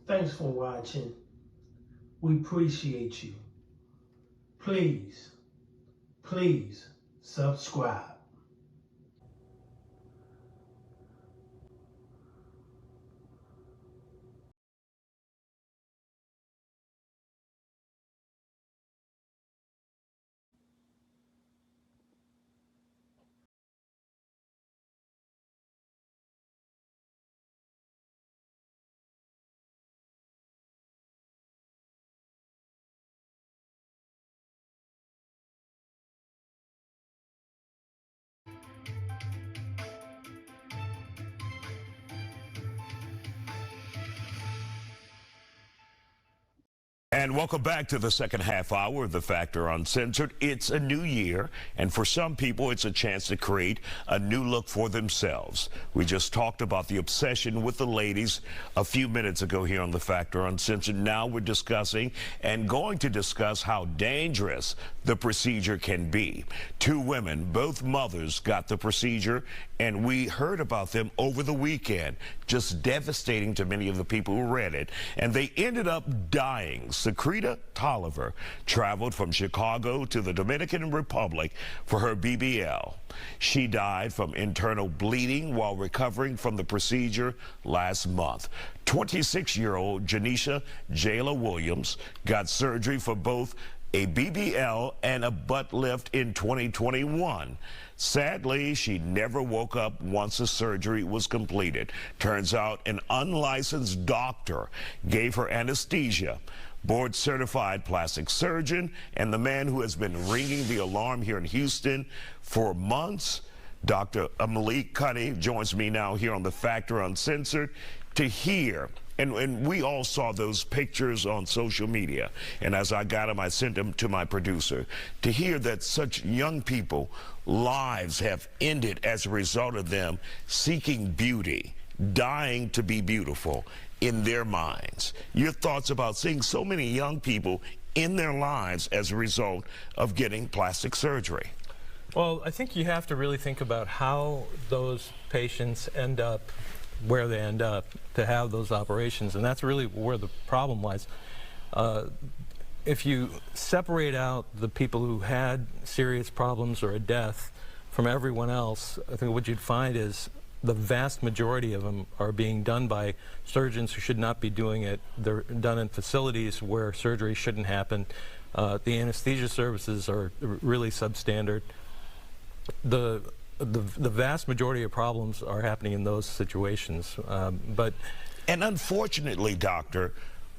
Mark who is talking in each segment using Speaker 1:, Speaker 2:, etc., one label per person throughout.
Speaker 1: Thanks for watching. We appreciate you. Please, please subscribe.
Speaker 2: And welcome back to the second half hour of The Factor Uncensored. It's a new year, and for some people, it's a chance to create a new look for themselves. We just talked about the obsession with the ladies a few minutes ago here on The Factor Uncensored. Now we're discussing and going to discuss how dangerous the procedure can be. Two women, both mothers, got the procedure, and we heard about them over the weekend. Just devastating to many of the people who read it. And they ended up dying. Secreta Tolliver traveled from Chicago to the Dominican Republic for her BBL. She died from internal bleeding while recovering from the procedure last month. 26-year-old Janisha Jayla Williams got surgery for both a BBL and a butt lift in 2021. Sadly, she never woke up once the surgery was completed. Turns out an unlicensed doctor gave her anesthesia. Board-certified plastic surgeon and the man who has been ringing the alarm here in Houston for months, Dr. Malik Cunny, joins me now here on The Factor Uncensored to hear. And we all saw those pictures on social media. And as I got them, I sent them to my producer. To hear that such young people, lives have ended as a result of them seeking beauty, dying to be beautiful in their minds. Your thoughts about seeing so many young people in their lives as a result of getting plastic surgery?
Speaker 3: Well, I think you have to really think about how those patients end up where they end up to have those operations, and that's really where the problem lies. If you separate out the people who had serious problems or a death from everyone else, I think what you'd find is the vast majority of them are being done by surgeons who should not be doing it. They're done in facilities where surgery shouldn't happen. The anesthesia services are really substandard. The vast majority of problems are happening in those situations.
Speaker 2: And unfortunately, doctor,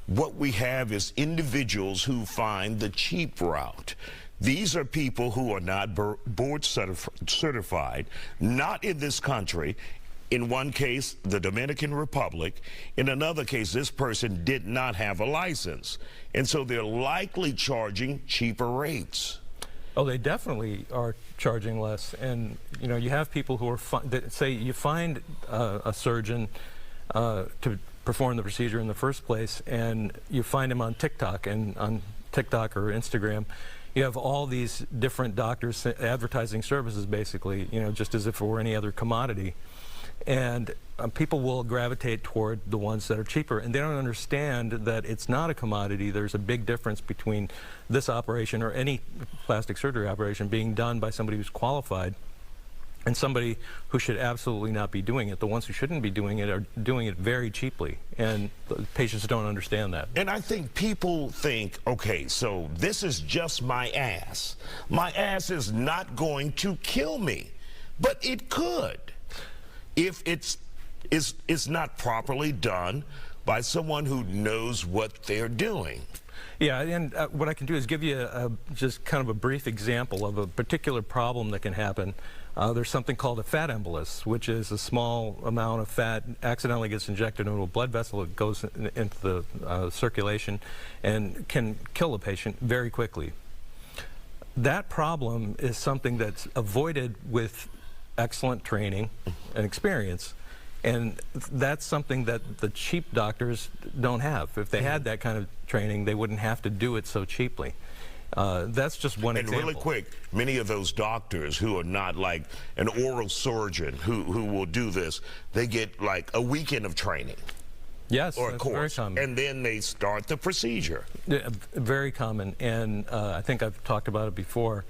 Speaker 2: what we have is individuals who find the cheap route. These are people who are not board certified, not in this country. In one case, the Dominican Republic. In another case, this person did not have a license. And so they're likely charging cheaper rates.
Speaker 3: Oh, they definitely are charging less. And, you know, you have people who are, say you find a surgeon to perform the procedure in the first place, and you find him on TikTok, and on TikTok or Instagram, you have all these different doctors advertising services, basically, you know, just as if it were any other commodity. And people will gravitate toward the ones that are cheaper, and they don't understand that it's not a commodity. There's a big difference between this operation or any plastic surgery operation being done by somebody who's qualified and somebody who should absolutely not be doing it. The ones who shouldn't be doing it are doing it very cheaply, and the patients don't understand that.
Speaker 2: And I think people think, okay, so this is just my ass. My ass is not going to kill me, but it could if it's not properly done by someone who knows what they're doing.
Speaker 3: Yeah, and what I can do is give you just kind of a brief example of a particular problem that can happen. There's something called a fat embolus, which is a small amount of fat accidentally gets injected into a blood vessel. It goes into the circulation and can kill a patient very quickly. That problem is something that's avoided with excellent training and experience. And that's something that the cheap doctors don't have. If they had that kind of training, they wouldn't have to do it so cheaply. That's just one example.
Speaker 2: And really quick, many of those doctors who are not like an oral surgeon who will do this, they get like a weekend of training.
Speaker 3: Yes,
Speaker 2: or a
Speaker 3: that's
Speaker 2: course,
Speaker 3: very common.
Speaker 2: and then they start the procedure.
Speaker 3: Yeah, very common, and I think I've talked about it before.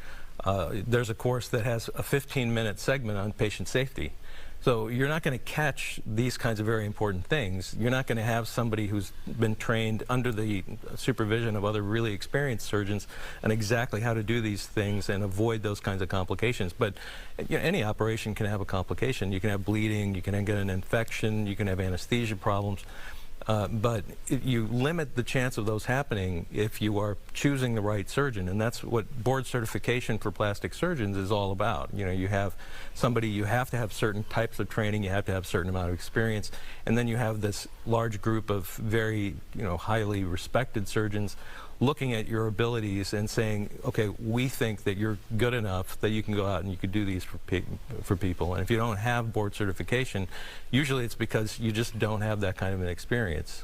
Speaker 3: There's a course that has a 15-minute segment on patient safety. So you're not going to catch these kinds of very important things. You're not going to have somebody who's been trained under the supervision of other really experienced surgeons on exactly how to do these things and avoid those kinds of complications. But you know, any operation can have a complication. You can have bleeding, you can get an infection, you can have anesthesia problems. But you limit the chance of those happening if you are choosing the right surgeon, and that's what board certification for plastic surgeons is all about. You know, you have somebody, you have to have certain types of training, you have to have a certain amount of experience, and then you have this large group of very, you know, highly respected surgeons looking at your abilities and saying, okay, we think that you're good enough that you can go out and you could do these for people. And if you don't have board certification, usually it's because you just don't have that kind of an experience.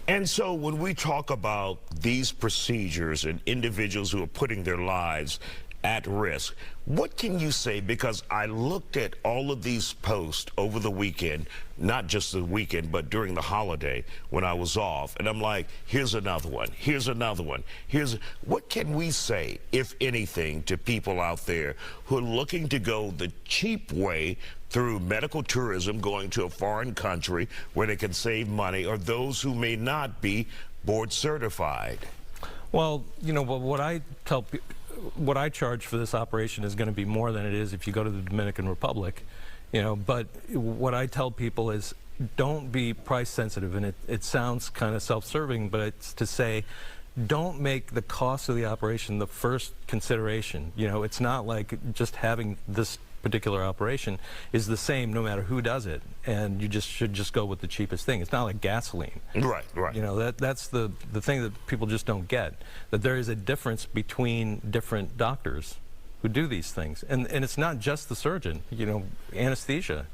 Speaker 2: And so when we talk about these procedures and individuals who are putting their lives at risk, what can you say? Because I looked at all of these posts over the weekend, not just the weekend, but during the holiday when I was off, and I'm like, here's another one, here's another one, what can we say, if anything, to people out there who are looking to go the cheap way through medical tourism, going to a foreign country where they can save money, or those who may not be board certified?
Speaker 3: Well, you know, what I tell people, what I charge for this operation is going to be more than it is if you go to the Dominican Republic, you know, but what I tell people is don't be price sensitive, and it sounds kind of self-serving, but it's to say don't make the cost of the operation the first consideration. You know, it's not like just having this particular operation is the same no matter who does it, and you should just go with the cheapest thing. It's not like gasoline.
Speaker 2: Right, right.
Speaker 3: You know, that's the thing that people just don't get, that there is a difference between different doctors who do these things, and it's not just the surgeon. You know, anesthesia.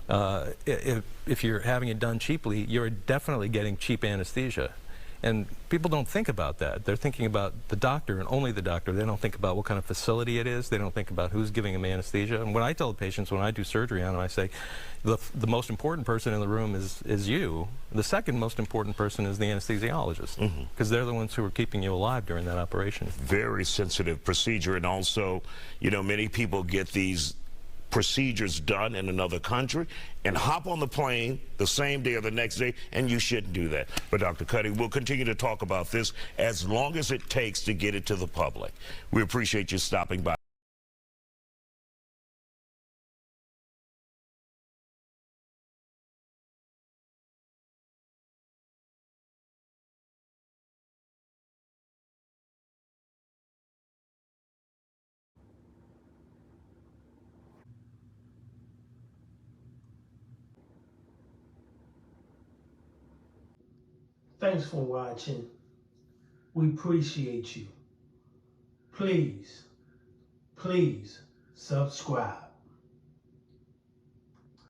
Speaker 3: If you're having it done cheaply, you're definitely getting cheap anesthesia. And people don't think about that. They're thinking about the doctor and only the doctor. They don't think about what kind of facility it is. They don't think about who's giving them anesthesia. And when I tell the patients, when I do surgery on them, I say, the most important person in the room is you. The second most important person is the anesthesiologist, because they're the ones who are keeping you alive during that operation.
Speaker 2: Very sensitive procedure. And also, you know, many people get these procedures done in another country and hop on the plane the same day or the next day, and you shouldn't do that. But Dr. Cuddy, we'll continue to talk about this as long as it takes to get it to the public. We appreciate you stopping by.
Speaker 1: Thanks for watching. We appreciate you. Please, please subscribe.